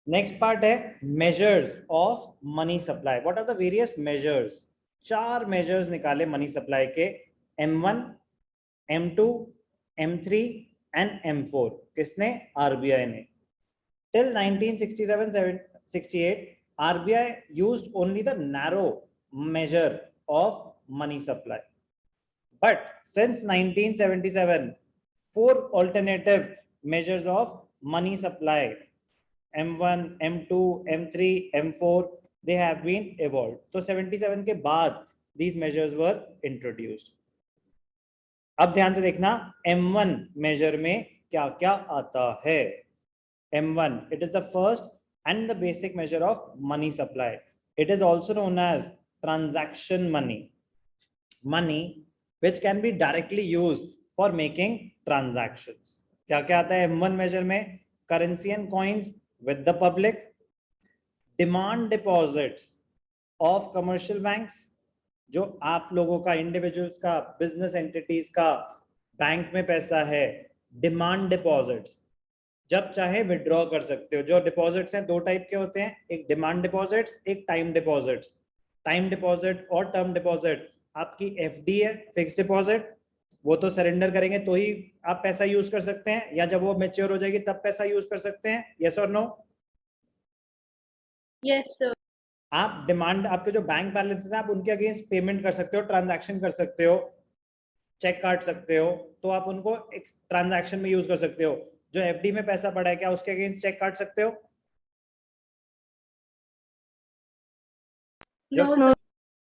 Next part है measures of money supply. What are the various measures? 4 measures निकाले money supply के, M1, M2, M3 and M4. किसने? RBI ने. Till 1967-68, RBI used only the narrow measure of money supply. But since 1977, 4 alternative measures of money supply, M1, M2, M3, M4, they have been evolved. तो 77 के बाद these measures were introduced. अब ध्यान से देखना M1 measure में क्या क्या आता है. M1, it is the first and the basic measure of money supply. It is also known as transaction money. Money which can be directly used for making transactions. क्या क्या आता है M1 measure में? Currency and coins with the public, demand deposits of commercial banks, जो आप लोगों का, individuals का, बिजनेस एंटिटीज का बैंक में पैसा है, डिमांड डिपॉजिट्स, जब चाहे विड्रॉ कर सकते हो. जो डिपॉजिट्स हैं 2 टाइप के होते हैं, एक डिमांड डिपॉजिट्स, एक टाइम डिपॉजिट्स. टाइम डिपॉजिट और टर्म डिपॉजिट आपकी FD है, फिक्स डिपॉजिट, वो तो सरेंडर करेंगे तो ही आप पैसा यूज कर सकते हैं, या जब वो मैच्योर हो जाएगी तब पैसा यूज कर सकते हैं. यस और नो? Yes sir. आप डिमांड, आपके जो बैंक बैलेंसेस हैं आप उनके अगेंस्ट पेमेंट कर सकते हो, ट्रांजैक्शन कर सकते हो, चेक काट सकते हो, तो आप उनको एक ट्रांजैक्शन में यूज कर सकते हो. जो FD में पैसा पड़ा है क्या उसके अगेंस्ट चेक काट सकते हो? No sir.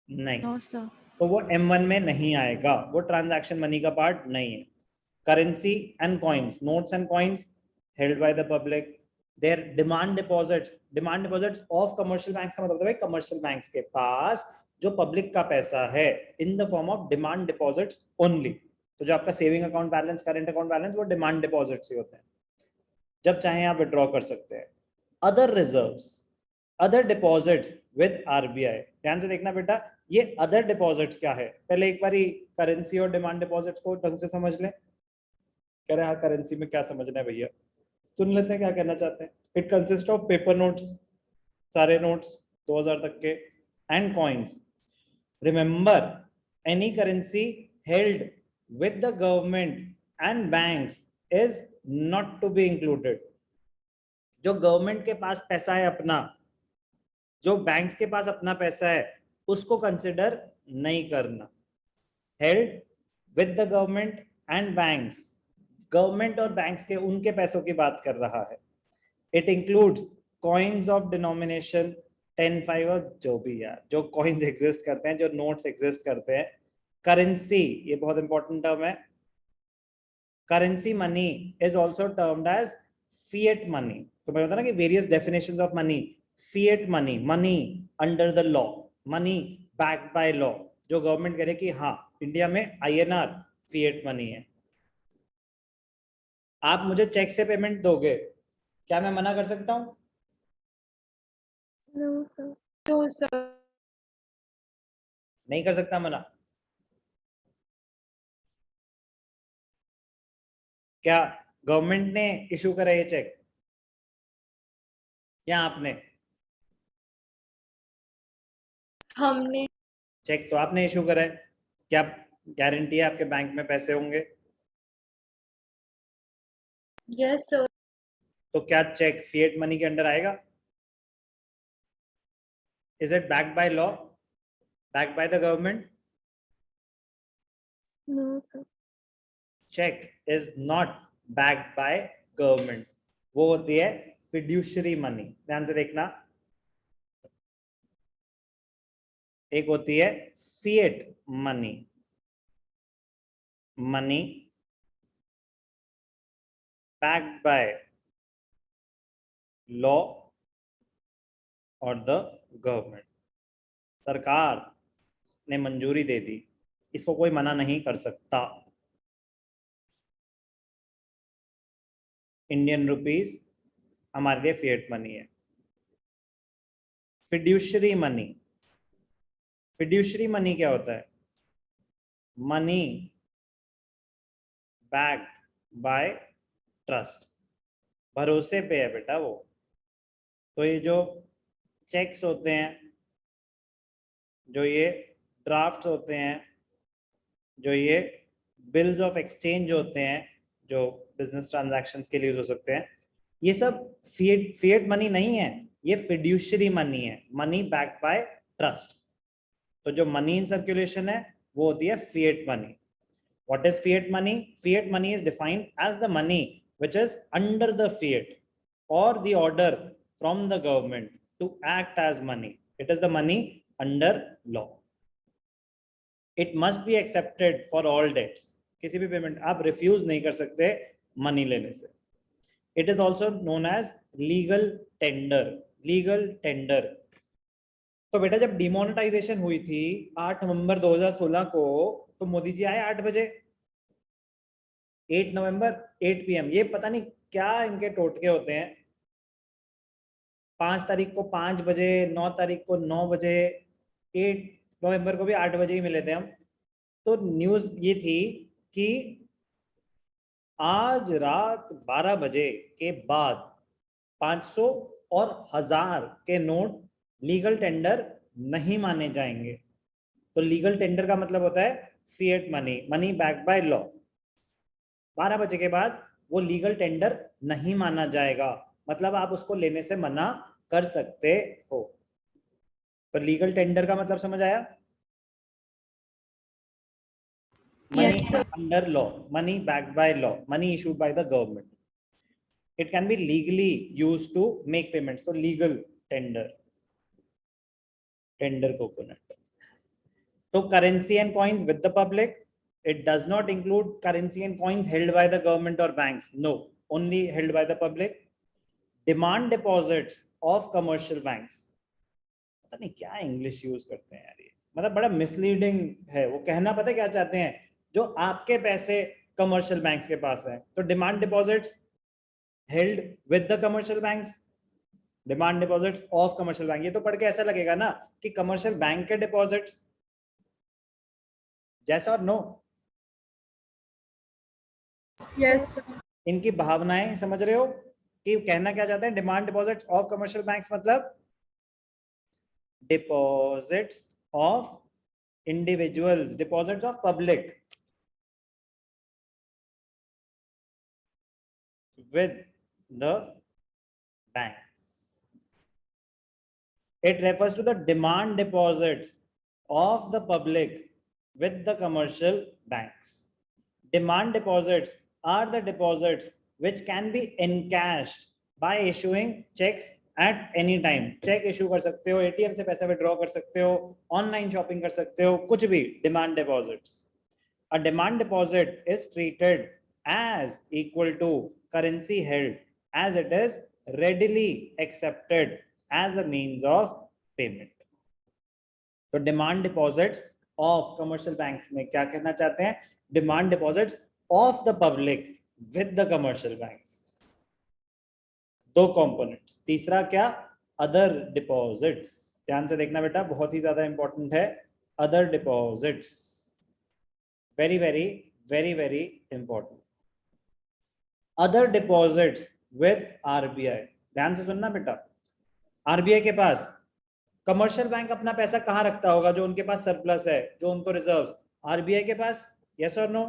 नहीं. No sir. तो वो M1 में नहीं आएगा, वो ट्रांजैक्शन मनी का पार्ट नहीं है. Currency and coins, notes and coins held by the public. Their demand deposits of commercial banks का मतलब है कमर्शियल बैंक्स के पास जो पब्लिक का पैसा है in the form of demand deposits only. तो जो आपका saving account balance, current account balance, वो डिमांड डिपॉजिट्स ही होते हैं, जब चाहे आप विड्रॉ कर सकते हैं. Other reserves, other deposits with RBI. ध्यान से देखना बेटा, ये अदर डिपॉजिट्स क्या है, पहले एक बारी करेंसी और डिमांड डिपॉजिट्स को ढंग से समझ लें. कह रहे हैं करेंसी में क्या समझना है भैया, सुन लेते हैं क्या कहना चाहते हैं. It consist of paper notes, सारे नोट्स 2000 तक के, and coins. Remember, any currency held with the government and banks is not to be included. जो गवर्नमेंट के पास पैसा है अपना, जो बैंक्स के पास अपना पैसा है, उसको कंसिडर नहीं करना. Held with the government and banks, government और बैंक्स के उनके पैसों की बात कर रहा है. It includes coins of denomination 10, 5 और जो भी यार जो कॉइन्स एग्जिस्ट करते हैं, जो नोट्स एग्जिस्ट करते हैं. करेंसी, ये बहुत इंपॉर्टेंट टर्म है. Currency money is also termed as fiat money. तो मैं बताया ना कि various definitions of money. Fiat money, money under the law, money backed by law, जो गवर्नमेंट कह रहे कि हाँ इंडिया में INR फिएट मनी है. आप मुझे चेक से पेमेंट दोगे, क्या मैं मना कर सकता हूं? No sir. No sir. नहीं कर सकता मना. क्या गवर्नमेंट ने इशू करा ये चेक, क्या आपने? हमने. चेक तो आपने इशू करा है, क्या गारंटी है आपके बैंक में पैसे होंगे? Yes sir. तो क्या चेक फिएट मनी के अंडर आएगा? Is it backed by law, backed by the government? No sir. Cheque is not backed by government, वो होती है फिड्यूशरी मनी. ध्यान से देखना, एक होती है fiat money, money backed by law और द गवर्नमेंट. सरकार ने मंजूरी दे दी, इसको कोई मना नहीं कर सकता. इंडियन रुपीस हमारे लिए फिएट मनी है. फिड्यूशरी मनी, फिड्यूशरी मनी क्या होता है? मनी बैक्ड बाय ट्रस्ट, भरोसे पे है बेटा वो. तो ये जो चेक्स होते हैं, जो ये ड्राफ्ट होते हैं, जो ये बिल्स ऑफ एक्सचेंज होते हैं, जो बिजनेस ट्रांजैक्शंस के लिए यूज हो सकते हैं, ये सब फिएट मनी नहीं है, ये फिड्यूशरी मनी है, मनी बैक्ड बाय ट्रस्ट। तो जो मनी इन सर्कुलेशन है वो होती है fiat money. What is fiat money? Fiat money is defined as the money which is under the fiat और the order from the government to act as money. It is the money under law. It must be accepted for all debts. किसी भी payment आप refuse नहीं कर सकते money लेने से। It is also known as legal tender. Legal tender. तो बेटा जब डिमोनेटाइजेशन हुई थी 8 नवंबर 2016 को, तो मोदी जी आए 8 बजे, 8 नवंबर 8 PM। ये पता नहीं क्या इनके टोटके होते हैं। 5 तारीख को 5 बजे, 9 तारीख को 9 बजे, 8 नवंबर को भी 8 बजे ही मिले थे हम। तो न्यूज ये थी कि आज रात 12 बजे के बाद 500 और 1000 के नोट लीगल टेंडर नहीं माने जाएंगे। तो लीगल टेंडर का मतलब होता है fiat money, money backed by law. 12 बजे के बाद वो लीगल टेंडर नहीं माना जाएगा, मतलब आप उसको लेने से मना कर सकते हो। पर लीगल टेंडर का मतलब समझ आया? Money Yes, sir. under law, money backed by law, money issued by the government. It can be legally used to make payments. So legal tender, tender coconut. So currency and coins with the public. It does not include currency and coins held by the government or banks. No, only held by the public. Demand deposits of commercial banks. पता नहीं क्या English use करते हैं यार ये, मतलब बड़ा misleading है। वो कहना पता है क्या चाहते हैं? जो आपके पैसे कमर्शियल बैंक्स के पास हैं। तो demand deposits held with the commercial banks, demand deposits of commercial bank. ये तो पढ़ के ऐसा लगेगा ना कि कमर्शियल बैंक के डिपॉजिट्स, जैसा और नो। Yes, sir. इनकी भावनाएं समझ रहे हो कि कहना क्या चाहते हैं? Demand deposits of commercial banks मतलब deposits of individuals, deposits of public with the banks. It refers to the demand deposits of the public with the commercial banks. Demand deposits are the deposits which can be encashed by issuing checks at any time. Cheque issue कर सकते हो, ATM से पैसा withdraw कर सकते हो, online shopping कर सकते हो, कुछ भी। Demand deposits. A demand deposit is treated as equal to currency held as it is readily accepted as a means of payment. तो demand deposits of commercial banks में क्या कहना चाहते हैं? Demand deposits of the public with the commercial banks. दो components. तीसरा क्या? Other deposits. ध्यान से देखना बेटा, बहुत ही ज्यादा इंपॉर्टेंट है। Other deposits, very very very very important. Other deposits with RBI. ध्यान से सुनना बेटा, आरबीआई के पास कमर्शियल बैंक अपना पैसा कहां रखता होगा? जो उनके पास सरप्लस है, जो उनको रिजर्व्स, आरबीआई के पास। यस और नो?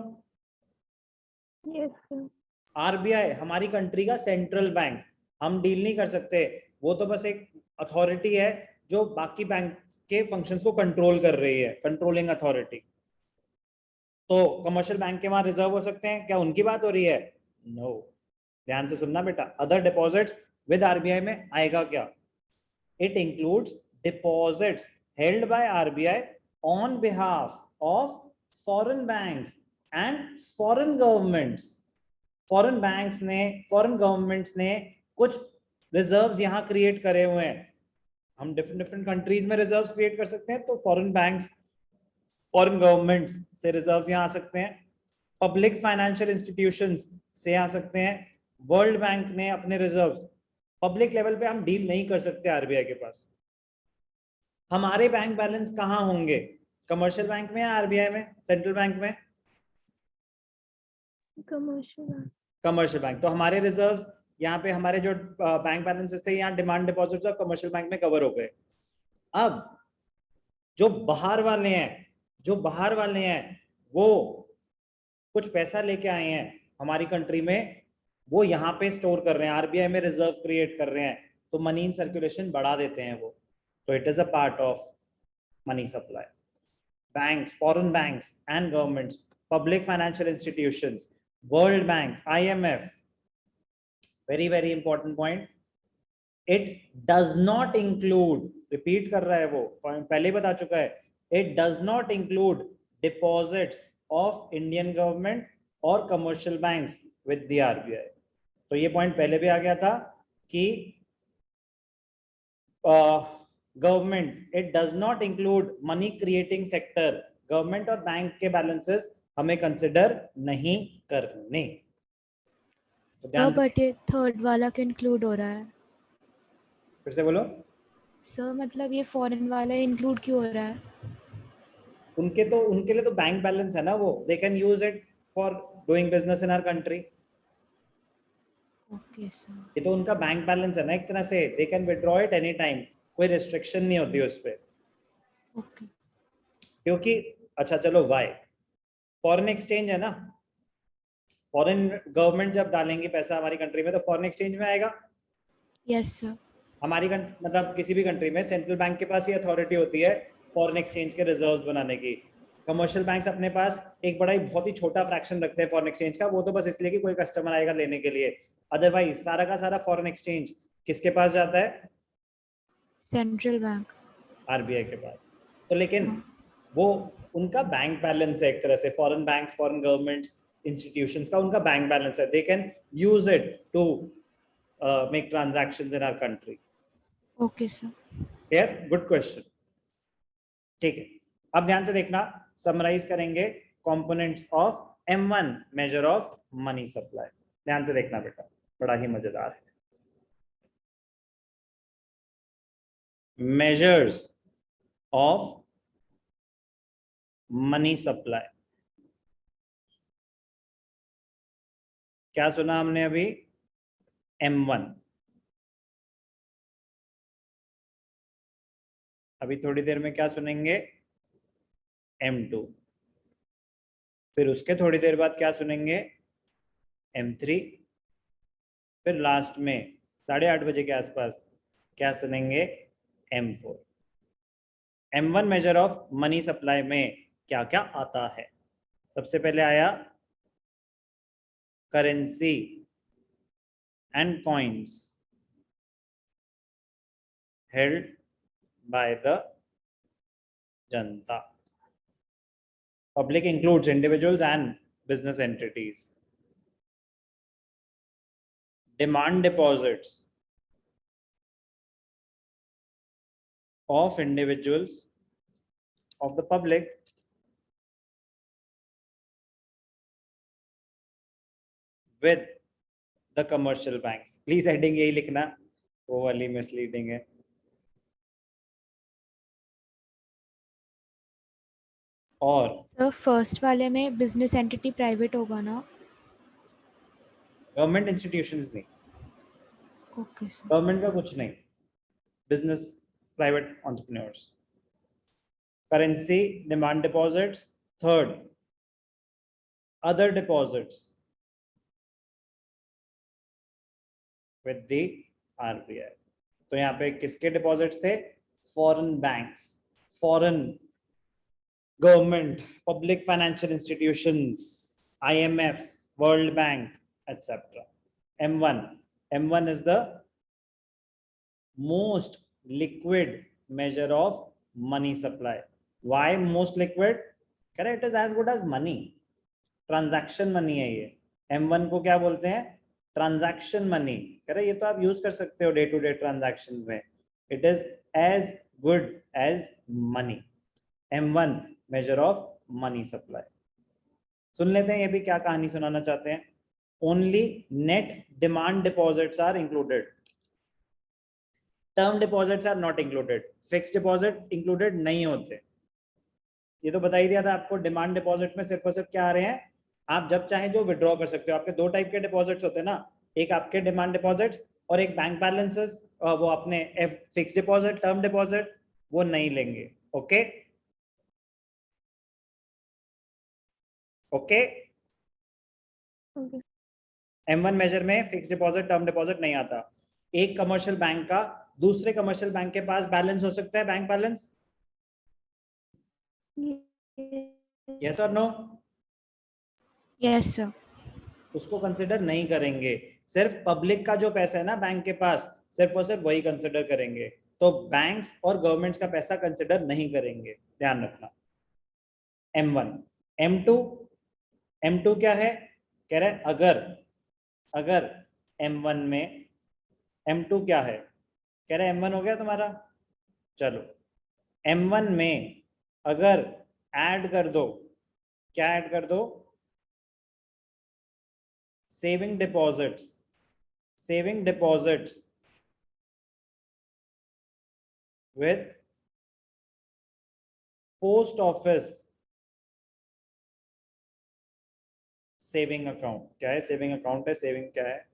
Yes, sir. आरबीआई हमारी कंट्री का सेंट्रल बैंक, हम डील नहीं कर सकते। वो तो बस एक अथॉरिटी है जो बाकी बैंक के फंक्शंस को कंट्रोल कर रही है, कंट्रोलिंग अथॉरिटी। तो कमर्शियल बैंक के वहां रिजर्व हो सकते हैं क्या? उनकी बात हो रही है? नो। ध्यान से सुनना बेटा, अदर डिपॉजिट्स विद आरबीआई में आएगा क्या? It includes deposits held by RBI on behalf of foreign banks and foreign governments. Foreign banks ने, फॉरेन गवर्नमेंट्स ने कुछ रिजर्व्स यहाँ क्रिएट करे हुए हैं। हम डिफरेंट डिफरेंट कंट्रीज में रिजर्व्स क्रिएट कर सकते हैं। तो फॉरेन बैंक्स, फॉरेन गवर्नमेंट्स से रिजर्व्स यहाँ आ सकते हैं। पब्लिक फाइनेंशियल इंस्टीट्यूशंस से आ सकते हैं। वर्ल्ड बैंक ने अपने रिजर्व्स पब्लिक लेवल पे हम डील नहीं कर सकते आरबीआई के पास। हमारे बैंक बैलेंस कहाँ होंगे? कमर्शियल बैंक में या आरबीआई में, सेंट्रल बैंक में? Commercial. Commercial bank. तो हमारे रिजर्व्स यहाँ पे हमारे जो बैंक बैलेंसेस थे यहाँ डिमांड डिपॉजिट्स और कमर्शियल बैंक में कवर हो गए। अब जो बाहर वाले हैं वो कुछ पैसा लेके आए हैं हमारी कंट्री में, वो यहाँ पे स्टोर कर रहे हैं, आरबीआई में रिजर्व क्रिएट कर रहे हैं, तो मनी इन सर्कुलेशन बढ़ा देते हैं वो, तो it is a part of money supply. Banks, foreign banks and governments, public financial institutions, World Bank, IMF, very very important point, it does not include, repeat कर रहा है वो पॉइंट, पहले बता चुका है, it does not include deposits of Indian government और commercial banks with the RBI. तो ये पॉइंट पहले भी आ गया था कि government, it does not include money creating sector, government और बैंक के बैलेंसेस हमें कंसिडर नहीं करने। तो ध्यान से, बट ये थर्ड वाला क्यों इंक्लूड हो रहा है? फिर से बोलो। सर मतलब ये फॉरेन वाला इंक्लूड क्यों हो रहा है? उनके लिए तो बैंक बैलेंस है ना, वो they can use it for doing business in our country. Okay sir. ये तो उनका बैंक बैलेंस है ना एक तरह से, they can withdraw it any time, कोई रिस्ट्रिक्शन नहीं होती उस पर। ओके। क्योंकि अच्छा चलो वाई, फॉरेन एक्सचेंज है ना, फॉरेन गवर्नमेंट जब डालेंगे पैसा हमारी कंट्री में तो फॉरेन एक्सचेंज में आएगा। Yes sir. हमारी मतलब किसी भी कंट्री में सेंट्रल बैंक के पास ये अथॉरिटी होती है फॉरेन एक्सचेंज के रिजर्व्स बनाने की। कमर्शियल बैंक्स अपने पास एक बड़ा ही बहुत ही छोटा फ्रैक्शन रखते हैं फॉरेन एक्सचेंज का, वो तो बस इसलिए कि कोई कस्टमर आएगा लेने के लिए, अदरवाइज सारा का सारा फॉरेन एक्सचेंज किसके पास जाता है? सेंट्रल बैंक, आरबीआई के पास। तो लेकिन वो उनका बैंक बैलेंस है एक तरह से, foreign banks, foreign governments, institutions का उनका बैंक बैलेंस है, they can use it to make transactions in our country. Okay sir. Clear? Good question. ठीक है, अब ध्यान से देखना, समराइज करेंगे components of M1 measure of money supply. ध्यान से देखना बेटा, बड़ा ही मजेदार है। मेजर्स ऑफ मनी सप्लाई, क्या सुना हमने अभी? M1। अभी थोड़ी देर में क्या सुनेंगे? M2। फिर उसके थोड़ी देर बाद क्या सुनेंगे? M3। फिर लास्ट में 8:30 बजे के आसपास क्या सुनेंगे? M4। M1 measure of money supply में क्या क्या आता है? सबसे पहले आया currency and coins held by the Janata. Public includes individuals and business entities. Demand deposits of individuals, of the public, with the commercial banks. Please heading यही लिखना, वो वाली misleading है। और सर फर्स्ट वाले में बिजनेस एंटिटी प्राइवेट होगा ना? गवर्नमेंट इंस्टीट्यूशंस नहीं, ओके सर। गवर्नमेंट का कुछ नहीं, business, private entrepreneurs. Currency, demand deposits, third other deposits with the RBI। तो यहाँ पे किसके डिपॉजिट्स थे? Foreign banks, foreign government, public financial institutions, IMF, world bank, etc. M1 is the most liquid measure of money supply. Why most liquid? Correct, it is as good as money, transaction money है ये। M1 को क्या बोलते हैं? Transaction money. कह ये तो आप यूज कर सकते हो डे टू डे ट्रांजैक्शन में, it is as good as money. M1 measure of money supply. सुन लेते हैं ये भी क्या कहानी सुनाना चाहते हैं। Only net demand deposits are included, term deposits are not included, fixed deposit included नहीं होते। ये तो बता ही दिया था आपको, डिमांड डिपॉजिट में सिर्फ और सिर्फ क्या आ रहे हैं, आप जब चाहे जो विड्रॉ कर सकते हो। आपके दो टाइप के डिपॉजिट्स होते हैं ना, एक आपके डिमांड डिपॉजिट्स और एक बैंक बैलेंसेस, वो अपने फिक्स डिपॉजिट, टर्म डिपॉजिट वो नहीं लेंगे। Okay okay. Okay. M1 measure में फिक्स डिपॉजिट, टर्म डिपॉजिट नहीं आता। एक कमर्शियल बैंक का दूसरे कमर्शियल बैंक के पास बैलेंस हो सकता है, बैंक बैलेंस, यस और नो? Yes sir. उसको कंसिडर नहीं करेंगे। सिर्फ पब्लिक का जो पैसा है ना बैंक के पास, सिर्फ और सिर्फ वही कंसिडर करेंगे। तो बैंक्स और गवर्नमेंट्स का पैसा कंसिडर नहीं करेंगे, ध्यान रखना। M1। M2, M2 क्या है? कह रहे अगर अगर M1 में, M2 क्या है? कह रहे M1 हो गया तुम्हारा, चलो M1 में अगर ऐड कर दो, क्या ऐड कर दो? Saving deposits, saving deposits with post office saving account. क्या है? सेविंग अकाउंट है, सेविंग क्या है?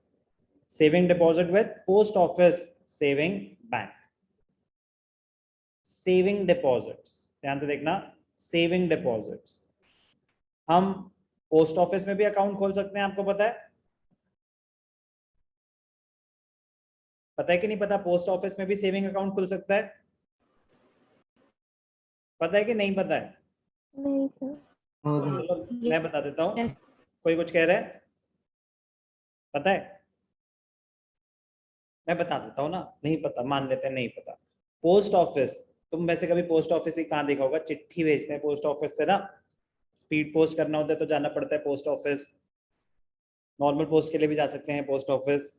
Saving deposit with post office saving bank. Saving deposits, ध्यान से देखना, सेविंग डिपॉजिट्स। हम पोस्ट ऑफिस में भी अकाउंट खोल सकते हैं, आपको पता है? पता है कि नहीं पता? पोस्ट ऑफिस में भी सेविंग अकाउंट खुल सकता है, पता है कि नहीं पता है? नहीं सर। चलो मैं बता देता हूँ। Yes. कोई कुछ कह रहा है? पता है? मैं बता देता हूँ ना, नहीं पता, मान लेते हैं नहीं पता। पोस्ट ऑफिस, तुम वैसे कभी पोस्ट ऑफिस ही कहाँ देखा होगा? चिट्ठी भेजते हैं पोस्ट ऑफिस से ना, स्पीड पोस्ट करना होता है तो जाना पड़ता है पोस्ट ऑफिस। नॉर्मल पोस्ट के लिए भी जा सकते हैं पोस्ट ऑफिस,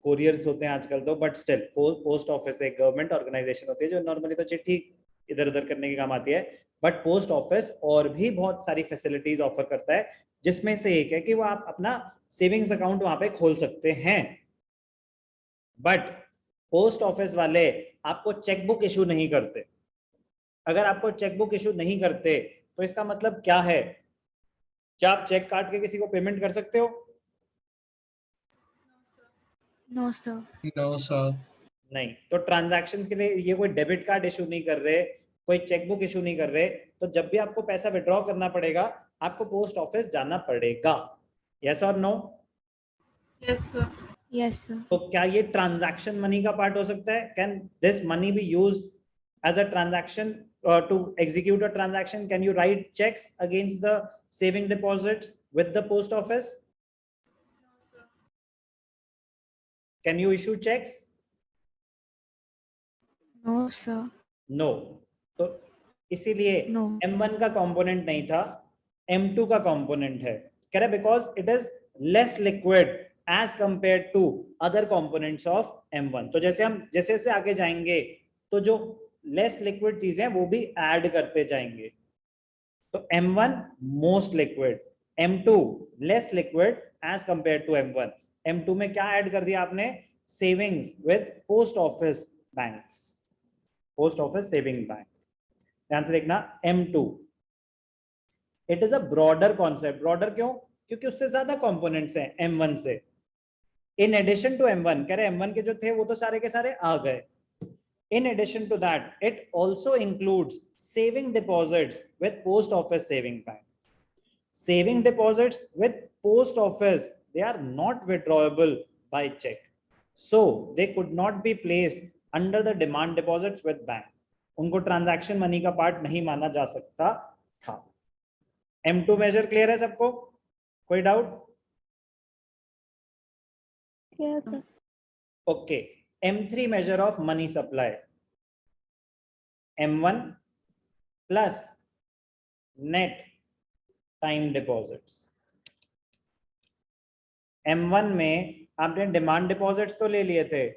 कोरियर्स होते हैं आजकल तो, बट स्टिल पोस्ट ऑफिस एक गवर्नमेंट ऑर्गेनाइजेशन होती है जो नॉर्मली तो चिट्ठी इधर उधर करने के काम आती है। बट पोस्ट ऑफिस और भी बहुत सारी फैसिलिटीज ऑफर करता है, जिसमें से एक है कि वो आप अपना सेविंग्स अकाउंट वहां पे खोल सकते हैं। बट पोस्ट ऑफिस वाले आपको चेकबुक इशू नहीं करते। अगर आपको चेकबुक इशू नहीं करते तो इसका मतलब क्या है? क्या आप चेक काट के किसी को पेमेंट कर सकते हो? No sir. No, sir. नहीं। तो ट्रांजैक्शंस के लिए ये कोई डेबिट कार्ड इशू नहीं कर रहे, कोई चेकबुक इशू नहीं कर रहे। तो जब भी आपको पैसा विड्रॉ करना पड़ेगा, आपको पोस्ट ऑफिस जाना पड़ेगा, यस और no? Yes sir. Yes sir. तो क्या ये ट्रांजैक्शन मनी का पार्ट हो सकता है? Can this money be used as a transaction to execute a transaction? Can you write cheques against the saving deposits with the post office? Can you issue cheques? No sir. No. तो इसीलिए No. M1 का component नहीं था, M2 का component है। कह रहे because it is less liquid as compare to other components of M1। तो जैसे हम जैसे जैसे आगे जाएंगे तो जो लेस लिक्विड चीजें वो भी ऐड करते जाएंगे। तो M1 most liquid, M2 less liquid as compare to M1। M2 में क्या ऐड कर दिया आपने? Savings with post office banks, post office saving bank. ध्यान से देखना, M2 it is a broader concept. Broader क्यों? क्योंकि उससे ज्यादा कंपोनेंट्स हैं M1 से। इन एडिशन टू M1, कह रहे M1 के जो थे वो तो सारे के सारे आ गए। In addition to that, it also includes saving deposits with post office saving bank. Saving deposits with post office, they are not withdrawable by check, so they could not be placed under the demand deposits with bank. उनको transaction money का part नहीं माना जा सकता था। M2 major clear है सबको? कोई doubt? Yes sir. Okay. M3 measure of money supply, M1 plus net time deposits। M1 में आपने डिमांड डिपॉजिट्स तो ले लिए थे,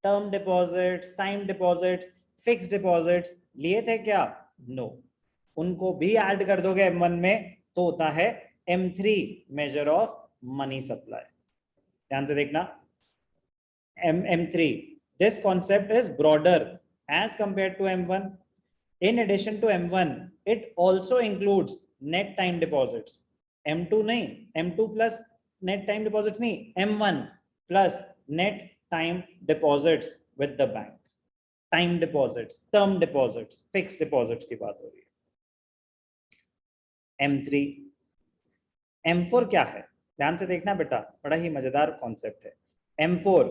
term deposits, time deposits, fix deposits लिए थे क्या? नो। उनको भी ऐड कर दोगे M1 में तो होता है M3 measure of money supply। ध्यान से देखना, M3, this concept is broader as compared to M1। In addition to M1, it also includes net time deposits। M2 नहीं, M2 plus net time deposits नहीं, M1 plus net time deposits with the bank. Time deposits, term deposits, fix deposits की बात हो रही है। M3, M4 क्या है? ध्यान से देखना बेटा, बड़ा ही मजेदार कॉन्सेप्ट है। M4,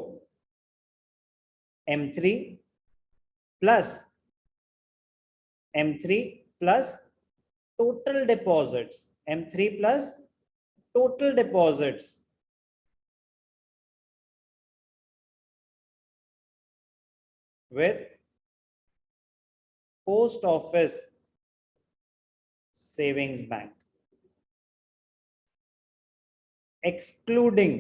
M3 plus M3 plus total deposits, M3 plus total deposits with post office savings bank, excluding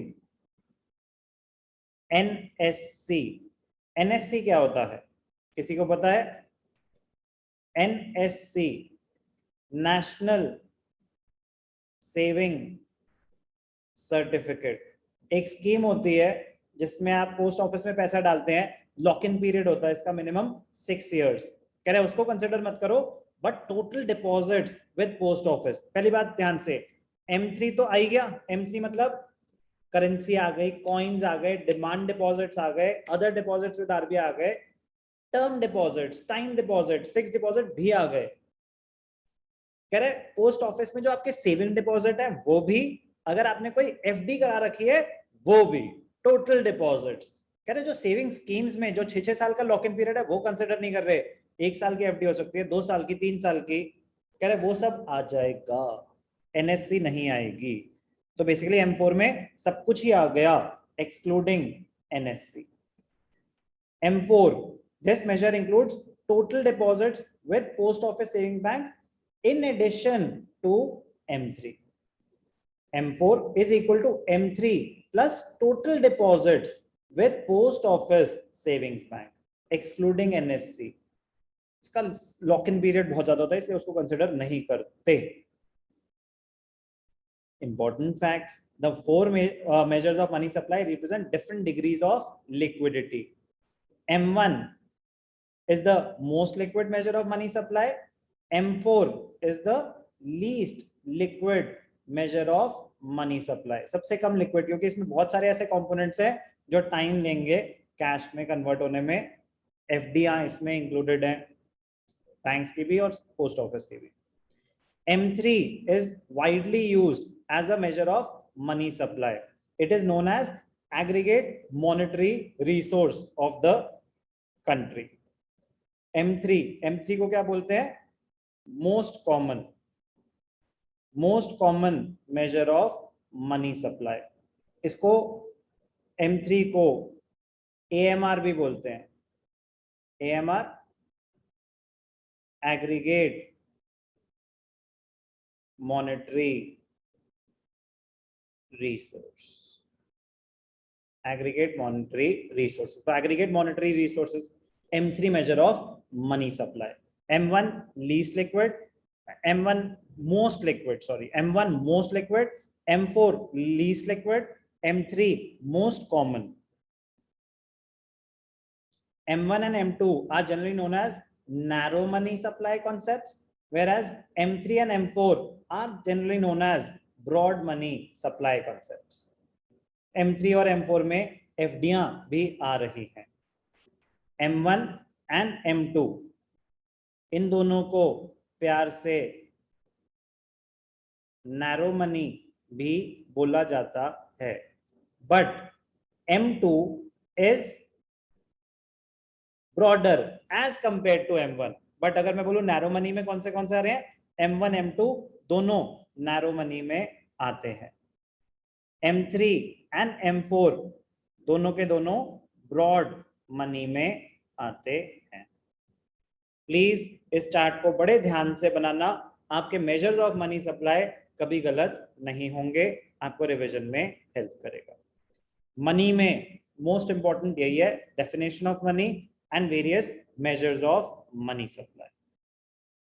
NSC. NSC क्या होता है? किसी को पता है? NSC, नेशनल सेविंग सर्टिफिकेट, एक स्कीम होती है जिसमें आप पोस्ट ऑफिस में पैसा डालते हैं, लॉक इन पीरियड होता है इसका मिनिमम 6 इयर्स। कह रहे हैं उसको कंसिडर मत करो, but total deposits with post office. पहली बात ध्यान से, M3 तो आ ही गया। M3 मतलब करेंसी आ गई, कॉइन्स आ गए, डिमांड डिपॉजिट्स आ गए, अदर डिपॉजिट्स विद RBI आ गए, term deposits, time deposits, fix deposit भी आ गए। कह रहे पोस्ट ऑफिस में जो आपके सेविंग डिपॉजिट है वो भी, अगर आपने कोई FD करा रखी है वो भी, टोटल डिपॉजिट्स। कह रहे जो सेविंग स्कीम्स में जो 6-6 साल का लॉक इन पीरियड है वो कंसिडर नहीं कर रहे, 1 साल की FD हो सकती है, 2 साल की, 3 साल की, कह रहे वो सब आ जाएगा, NSC नहीं आएगी। तो बेसिकली M4 में सब कुछ ही आ गया excluding NSC। M4, this measure includes total deposits with post office saving bank in addition to M3. M4 is equal to M3 plus total deposits with post office savings bank excluding NSC. इसका lock in period बहुत ज्यादा होता है इसलिए उसको consider नहीं करते। Important facts: the 4 measures of money supply represent different degrees of liquidity. M1 is the most liquid measure of money supply. M4 is the least liquid measure of money supply. सबसे कम liquid, क्योंकि इसमें बहुत सारे ऐसे components हैं जो time लेंगे cash में कन्वर्ट होने में। FD इसमें इंक्लूडेड है, बैंक्स की भी और पोस्ट ऑफिस की भी। M3 is widely used as a measure of money supply. It is known as aggregate monetary resource of the country. M3 को क्या बोलते हैं? Most common measure of money supply. इसको M3 को AMR भी बोलते हैं। AMR, aggregate monetary resource. Aggregate monetary resources, तो aggregate monetary resources M3 measure of money supply. M1 least liquid, M1 most liquid, M1 most liquid, M4 least liquid, M3 most common. M1 and M2 are generally known as narrow money supply concepts, whereas M3 and M4 are generally known as broad money supply concepts. M3 और M4 में FD'यां भी आ रही हैं। M1 and M2 इन दोनों को प्यार से narrow money भी बोला जाता है, but M2 is broader as compare to M1। But अगर मैं बोलूं नैरो मनी में कौन से आ रहे हैं, M1 M2 दोनों नैरो मनी में आते हैं। M3 एंड M4 दोनों के दोनों ब्रॉड मनी में आते हैं। प्लीज इस चार्ट को बड़े ध्यान से बनाना, आपके मेजर्स ऑफ मनी सप्लाई कभी गलत नहीं होंगे, आपको रिवीजन में हेल्प करेगा। मनी में मोस्ट इंपॉर्टेंट यही है, definition of money and various measures of money supply.